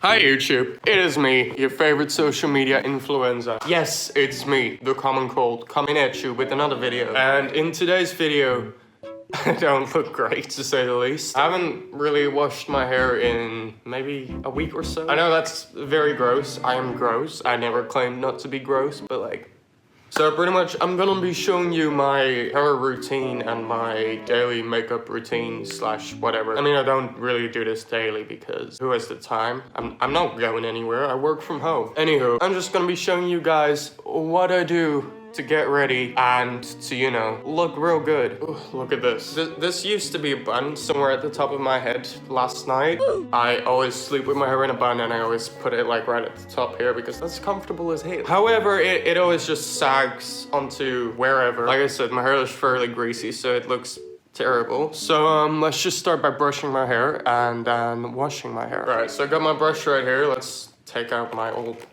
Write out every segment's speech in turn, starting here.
Hi YouTube, it is me, your favorite social media influencer. Yes, it's me, the common cold, coming at you with another video. And in today's video, I don't look great to say the least. I haven't really washed my hair in maybe a week or so. I know that's very gross, I am gross. I never claimed not to be gross, but like... So pretty much, I'm gonna be showing you my hair routine and my daily makeup routine slash whatever. I mean, I don't really do this daily because who has the time? I'm not going anywhere, I work from home. Anywho, I'm just gonna be showing you guys what I do to get ready and to, you know, look real good. Ooh, look at this. This used to be a bun somewhere at the top of my head last night. I always sleep with my hair in a bun and I always put it like right at the top here because that's comfortable as hell. However, it always just sags onto wherever. Like I said, my hair is fairly greasy, so it looks terrible. So let's just start by brushing my hair and then washing my hair. All right, so I got my brush right here. Let's take out my old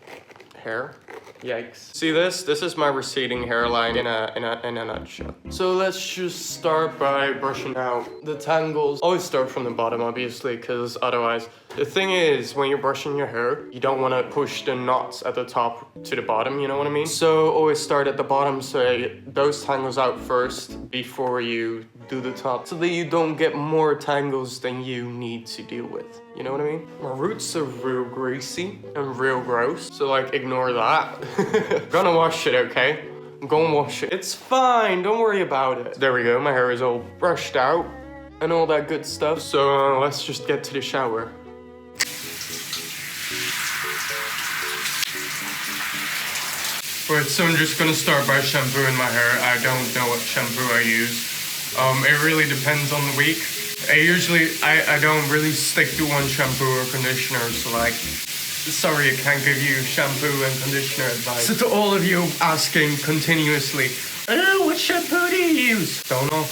hair. Yikes. See this? This is my receding hairline in a nutshell. So let's just start by brushing out the tangles. Always start from the bottom, obviously, because otherwise... The thing is, when you're brushing your hair, you don't want to push the knots at the top to the bottom, you know what I mean? So always start at the bottom, so those tangles out first before you do the top, so that you don't get more tangles than you need to deal with. You know what I mean? My roots are real greasy and real gross, so like ignore that. Gonna wash it, okay? I'm gonna wash it. It's fine, don't worry about it. There we go, my hair is all brushed out and all that good stuff. So let's just get to the shower. Right, so I'm just gonna start by shampooing my hair. I don't know what shampoo I use. It really depends on the week. I don't really stick to one shampoo or conditioner, so like, sorry, I can't give you shampoo and conditioner advice. So to all of you asking continuously, oh, what shampoo do you use? Don't know.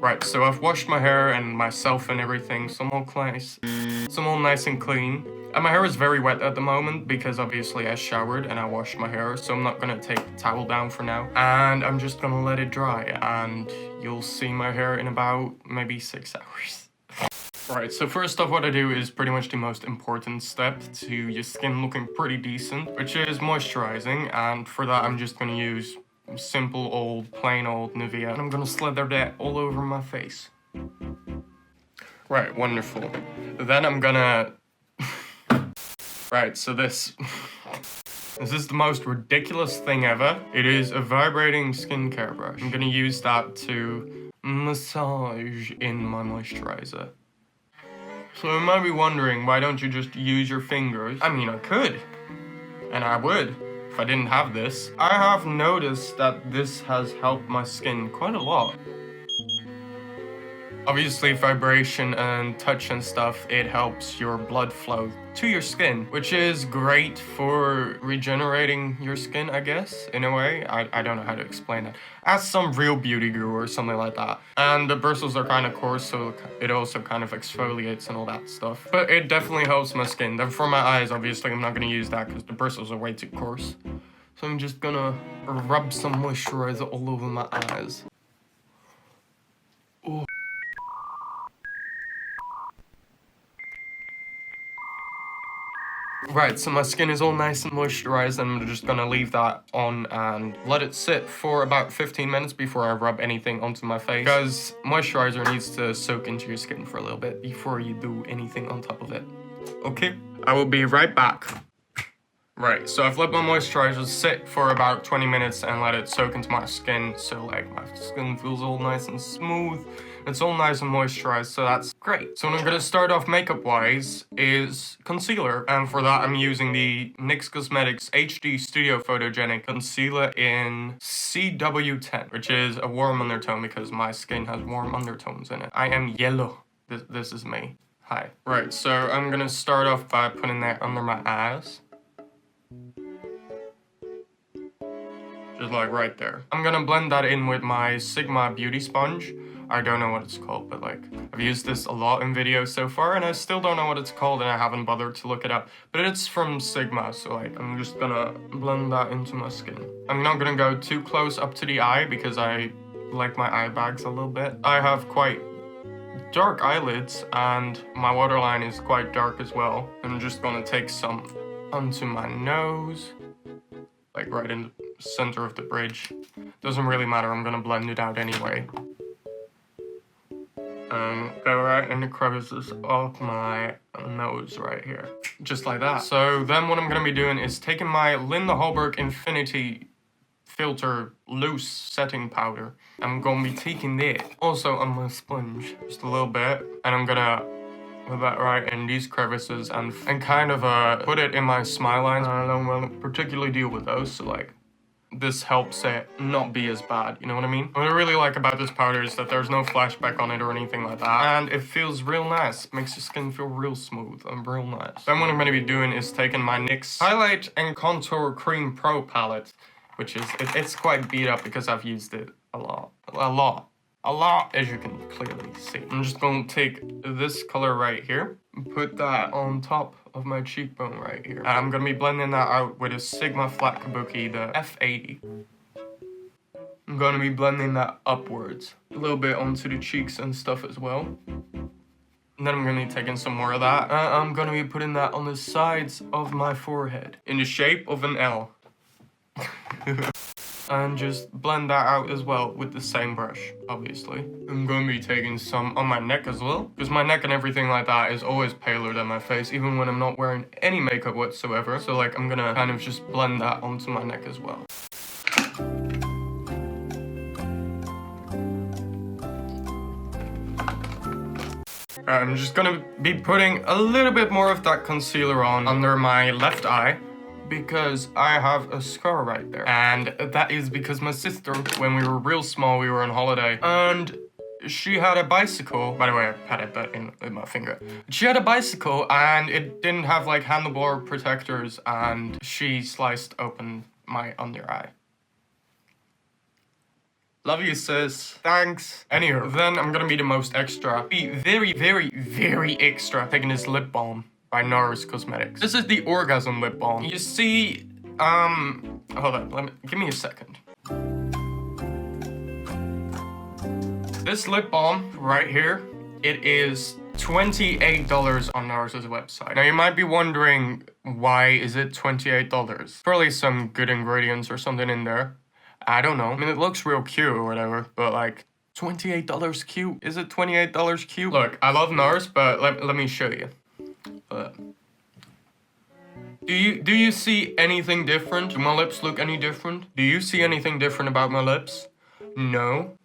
Right, so I've washed my hair and myself and everything, some all nice and clean. And my hair is very wet at the moment because obviously I showered and I washed my hair, so I'm not gonna take the towel down for now. And I'm just gonna let it dry and you'll see my hair in about maybe 6 hours. Right, so first off, what I do is pretty much the most important step to your skin looking pretty decent, which is moisturizing, and for that I'm just gonna use simple old plain old Nivea, and I'm gonna slather that all over my face. Right, wonderful. Then I'm gonna right, so this is the most ridiculous thing ever. It is a vibrating skincare brush. I'm gonna use that to massage in my moisturizer. So you might be wondering, why don't you just use your fingers? I mean, I could, and I would if I didn't have this. I have noticed that this has helped my skin quite a lot. Obviously, vibration and touch and stuff, it helps your blood flow to your skin, which is great for regenerating your skin, I guess, in a way. I don't know how to explain it. Ask some real beauty guru or something like that. And the bristles are kind of coarse, so it also kind of exfoliates and all that stuff. But it definitely helps my skin. Then for my eyes, obviously, I'm not going to use that because the bristles are way too coarse. So I'm just gonna rub some moisturizer all over my eyes. Ooh. Right, so my skin is all nice and moisturized, and I'm just gonna leave that on and let it sit for about 15 minutes before I rub anything onto my face, because moisturizer needs to soak into your skin for a little bit before you do anything on top of it. Okay, I will be right back. Right, so I've let my moisturizer sit for about 20 minutes and let it soak into my skin, so like my skin feels all nice and smooth. It's all nice and moisturized, so that's great. So what I'm gonna start off makeup-wise is concealer, and for that I'm using the NYX Cosmetics HD Studio Photogenic Concealer in CW10, which is a warm undertone because my skin has warm undertones in it. I am yellow. This is me. Hi. Right, so I'm gonna start off by putting that under my eyes. Just like right there. I'm gonna blend that in with my Sigma Beauty Sponge. I don't know what it's called, but like, I've used this a lot in videos so far, and I still don't know what it's called, and I haven't bothered to look it up. But it's from Sigma, so like, I'm just gonna blend that into my skin. I'm not gonna go too close up to the eye, because I like my eye bags a little bit. I have quite dark eyelids, and my waterline is quite dark as well. I'm just gonna take some onto my nose, like right in the center of the bridge. Doesn't really matter, I'm gonna blend it out anyway. Go right in the crevices of my nose right here. Just like that. So then what I'm gonna be doing is taking my Hallberg Infinity filter loose setting powder. I'm gonna be taking that also on my sponge, just a little bit, and I'm gonna put that right in these crevices and kind of put it in my smile lines. I don't want to particularly deal with those, so like, this helps it not be as bad, you know what I mean? What I really like about this powder is that there's no flashback on it or anything like that, and it feels real nice. Makes your skin feel real smooth and real nice. Then what I'm going to be doing is taking my NYX Highlight and Contour Cream Pro palette, which is, it's quite beat up because I've used it a lot, as you can clearly see. I'm just going to take this color right here and put that on top of my cheekbone right here. And I'm going to be blending that out with a Sigma Flat Kabuki, the F80. I'm going to be blending that upwards, a little bit onto the cheeks and stuff as well. And then I'm going to be taking some more of that. I'm going to be putting that on the sides of my forehead in the shape of an L. And just blend that out as well with the same brush, obviously. I'm going to be taking some on my neck as well, because my neck and everything like that is always paler than my face, even when I'm not wearing any makeup whatsoever. So like, I'm gonna kind of just blend that onto my neck as well. I'm just gonna be putting a little bit more of that concealer on under my left eye, because I have a scar right there. And that is because my sister, when we were real small, we were on holiday, and she had a bicycle. By the way, I patted that in with my finger. She had a bicycle, and it didn't have like handlebar protectors, and she sliced open my under eye. Love you, sis. Thanks. Anyhow, then I'm gonna be the most extra. Be very, very, very extra. Taking this lip balm by NARS Cosmetics. This is the Orgasm lip balm. You see, hold on, give me a second. This lip balm right here, it is $28 on NARS's website. Now you might be wondering, why is it $28? Probably some good ingredients or something in there. I don't know. I mean, it looks real cute or whatever, but like, $28 cute? Is it $28 cute? Look, I love NARS, but let me show you. Do you see anything different? Do my lips look any different? Do you see anything different about my lips? No?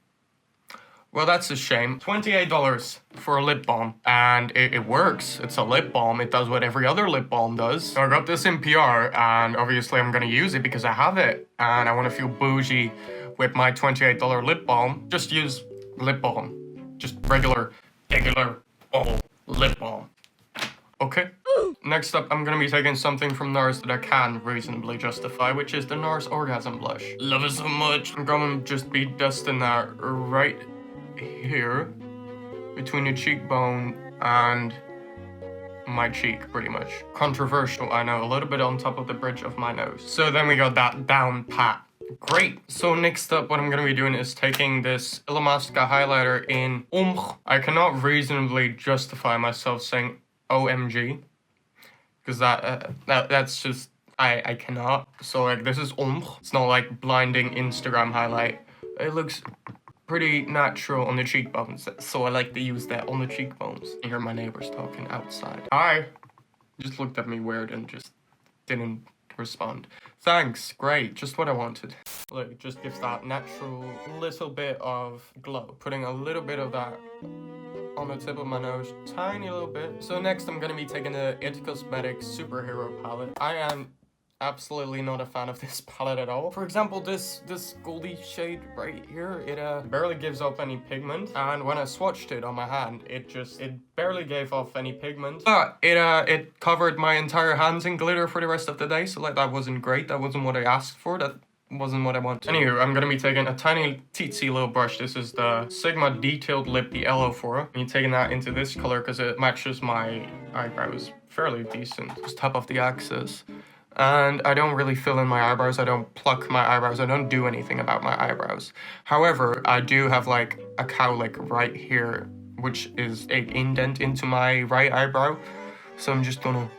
Well, that's a shame. $28 for a lip balm. And it works. It's a lip balm. It does what every other lip balm does. So I got this in PR, and obviously I'm gonna use it because I have it. And I wanna feel bougie with my $28 lip balm. Just use lip balm. Just regular old lip balm. Okay. Next up, I'm gonna be taking something from NARS that I can reasonably justify, which is the NARS Orgasm Blush. Love it so much. I'm gonna just be dusting that right here, between the cheekbone and my cheek, pretty much. Controversial, I know, a little bit on top of the bridge of my nose. So then we got that down pat. Great. So next up, what I'm gonna be doing is taking this Illamasqua highlighter in Ombre. I cannot reasonably justify myself saying OMG, because that's just, I cannot. So like, this is Ombre. It's not like blinding Instagram highlight. It looks pretty natural on the cheekbones, so I like to use that on the cheekbones. I hear my neighbors talking outside. Hi. Just looked at me weird and just didn't respond. Thanks, great, just what I wanted. Look, it just gives that natural little bit of glow. Putting a little bit of that on the tip of my nose, tiny little bit. So next I'm gonna be taking the It Cosmetics Superhero palette. I am absolutely not a fan of this palette at all. For example, this goldy shade right here, it barely gives off any pigment, and when I swatched it on my hand, it barely gave off any pigment, but it covered my entire hands in glitter for the rest of the day, so like, that wasn't great. That wasn't what I asked for. wasn't what I wanted. Anywho, I'm gonna be taking a tiny teensy little brush. This is the Sigma Detailed Lip, the L04. I'm taking that into this color because it matches my eyebrows fairly decent. Just top off the axis. And I don't really fill in my eyebrows. I don't pluck my eyebrows. I don't do anything about my eyebrows. However, I do have like a cowlick right here, which is an indent into my right eyebrow. So I'm just gonna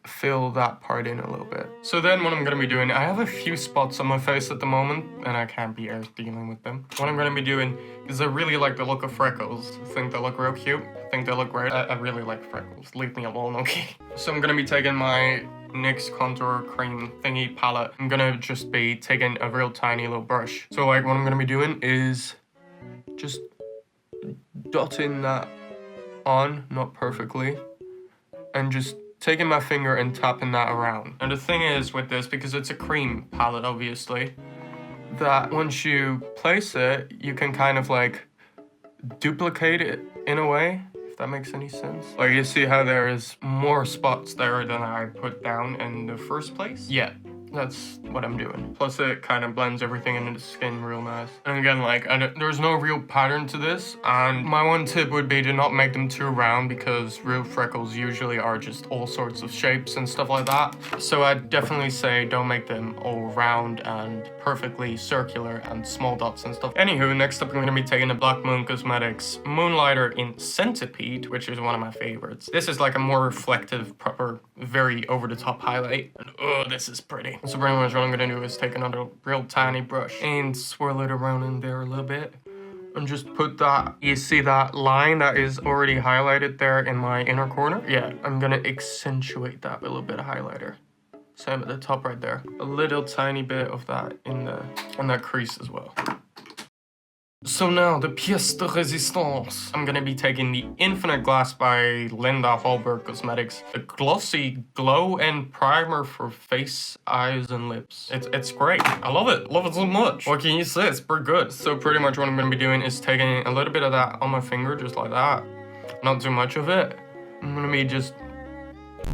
fill that part in a little bit. So then what I'm gonna be doing, I have a few spots on my face at the moment and I can't be dealing with them. What I'm gonna be doing is I really like the look of freckles. I think they look real cute. I think they look great. I really like freckles. Leave me alone, okay? So I'm gonna be taking my NYX contour cream thingy palette. I'm gonna just be taking a real tiny little brush. So like what I'm gonna be doing is just dotting that on, not perfectly, and just taking my finger and tapping that around. And the thing is with this, because it's a cream palette obviously, that once you place it, you can kind of like duplicate it in a way, if that makes any sense. Like you see how there is more spots there than I put down in the first place? Yeah. That's what I'm doing. Plus it kind of blends everything into the skin real nice. And again, like, there's no real pattern to this. And my one tip would be to not make them too round because real freckles usually are just all sorts of shapes and stuff like that. So I'd definitely say don't make them all round and perfectly circular and small dots and stuff. Anywho, next up I'm gonna be taking the Hallberg Cosmetics Moonlighter in Centipede, which is one of my favorites. This is like a more reflective, proper, very over-the-top highlight. And oh, this is pretty. So pretty much what I'm gonna do is take another real tiny brush and swirl it around in there a little bit. And just put that, you see that line that is already highlighted there in my inner corner? Yeah, I'm gonna accentuate that with a little bit of highlighter. Same at the top right there. A little tiny bit of that in that crease as well. So now, the pièce de résistance. I'm gonna be taking the Infinite Glass by Hallberg Cosmetics. The glossy glow and primer for face, eyes, and lips. It's great. I love it. Love it so much. What can you say? It's pretty good. So pretty much what I'm gonna be doing is taking a little bit of that on my finger, just like that. Not too much of it. I'm gonna be just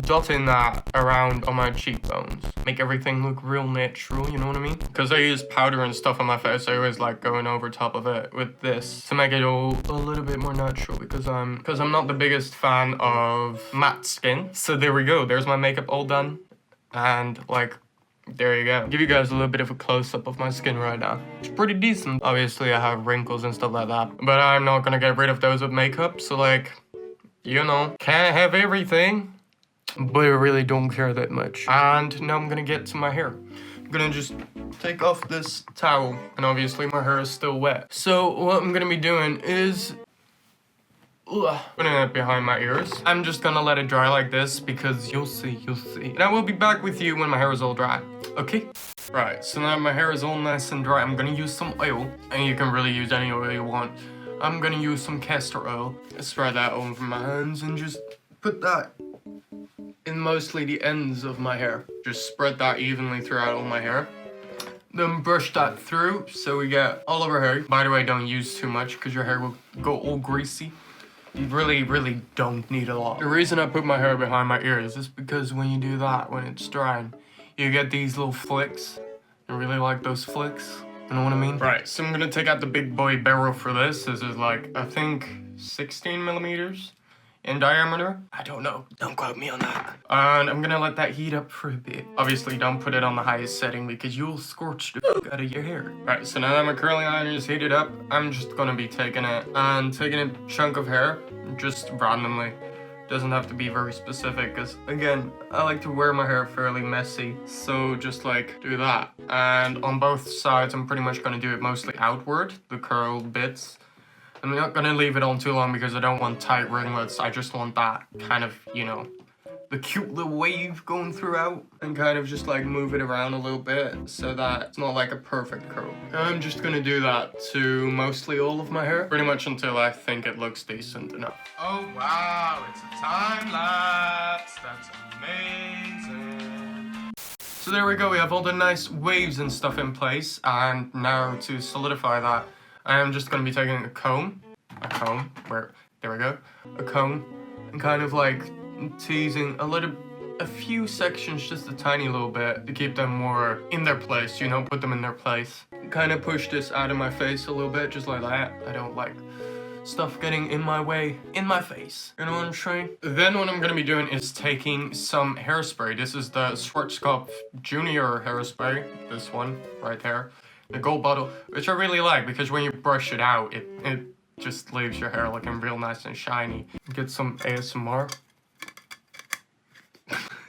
dotting that around on my cheekbones. Make everything look real natural, you know what I mean? Because I use powder and stuff on my face, I always like going over top of it with this to make it all a little bit more natural because I'm not the biggest fan of matte skin. So there we go, there's my makeup all done. And like, there you go. Give you guys a little bit of a close-up of my skin right now. It's pretty decent. Obviously I have wrinkles and stuff like that, but I'm not gonna get rid of those with makeup. So like, you know, can't have everything. But I really don't care that much. And now I'm gonna get to my hair. I'm gonna just take off this towel, and obviously my hair is still wet. So what I'm gonna be doing is putting it behind my ears. I'm just gonna let it dry like this because you'll see. And I will be back with you when my hair is all dry, okay? Right, so now my hair is all nice and dry. I'm gonna use some oil, and you can really use any oil you want. I'm gonna use some castor oil. Spread that over my hands and just put that in mostly the ends of my hair. Just spread that evenly throughout all my hair. Then brush that through so we get all over hair. By the way, don't use too much because your hair will go all greasy. You really don't need a lot. The reason I put my hair behind my ears is because when you do that, when it's drying, you get these little flicks. I really like those flicks. You know what I mean? Right, so I'm gonna take out the big boy barrel for this. This is like, I think 16 millimeters. In diameter? I don't know. Don't quote me on that. And I'm gonna let that heat up for a bit. Obviously, don't put it on the highest setting because you'll scorch the fuck out of your hair. Alright, so now that my curling iron is heated up, I'm just gonna be taking it and taking a chunk of hair, just randomly. Doesn't have to be very specific because, again, I like to wear my hair fairly messy. So just like do that. And on both sides, I'm pretty much gonna do it mostly outward, the curled bits. I'm not gonna leave it on too long because I don't want tight ringlets. I just want that kind of, you know, the cute little wave going throughout and kind of just like move it around a little bit so that it's not like a perfect curl. I'm just gonna do that to mostly all of my hair, pretty much until I think it looks decent enough. Oh wow, it's a time lapse. That's amazing. So there we go, we have all the nice waves and stuff in place, and now to solidify that, I am just going to be taking a comb, and kind of like teasing a little a few sections, just a tiny little bit, to keep them more in their place, you know, put them in their place. Kind of push this out of my face a little bit, just like that. I don't like stuff getting in my way, in my face. You know what I'm saying? Then what I'm gonna be doing is taking some hairspray. This is the Schwarzkopf Junior hairspray. This one right there. The gold bottle, which I really like because when you brush it out, it just leaves your hair looking real nice and shiny. Get some ASMR.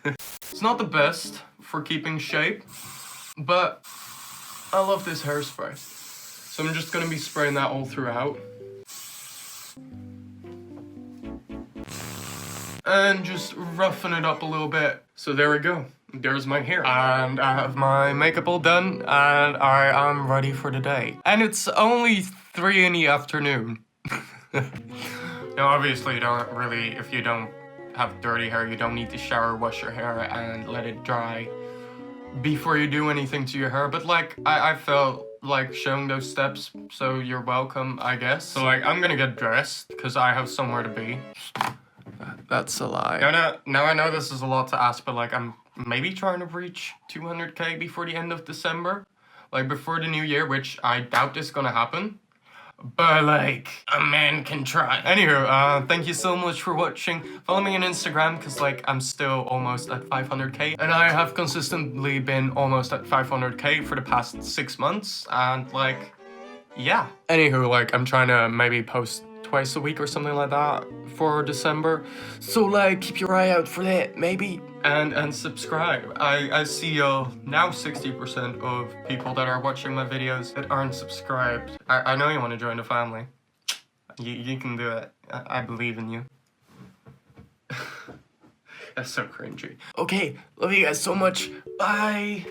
It's not the best for keeping shape, but I love this hairspray. So I'm just gonna be spraying that all throughout. And just roughen it up a little bit. So there we go. There's my hair. And I have my makeup all done, and I am ready for the day. And it's only 3 in the afternoon. Now obviously you don't really, if you don't have dirty hair, you don't need to shower, wash your hair, and let it dry before you do anything to your hair. But like, I felt like showing those steps, so you're welcome, I guess. So like, I'm gonna get dressed, because I have somewhere to be. That's a lie. Now I know this is a lot to ask, but like, I'm maybe trying to reach 200k before the end of December. Like, before the new year, which I doubt is gonna happen. But like, a man can try. Anywho, thank you so much for watching. Follow me on Instagram, because like, I'm still almost at 500k. And I have consistently been almost at 500k for the past 6 months. And like, yeah. Anywho, like, I'm trying to maybe post twice a week or something like that for December. So like, keep your eye out for that, maybe. And subscribe. I see now 60% of people that are watching my videos that aren't subscribed. I know you want to join the family. You can do it. I believe in you. That's so cringy. Okay, love you guys so much. Bye.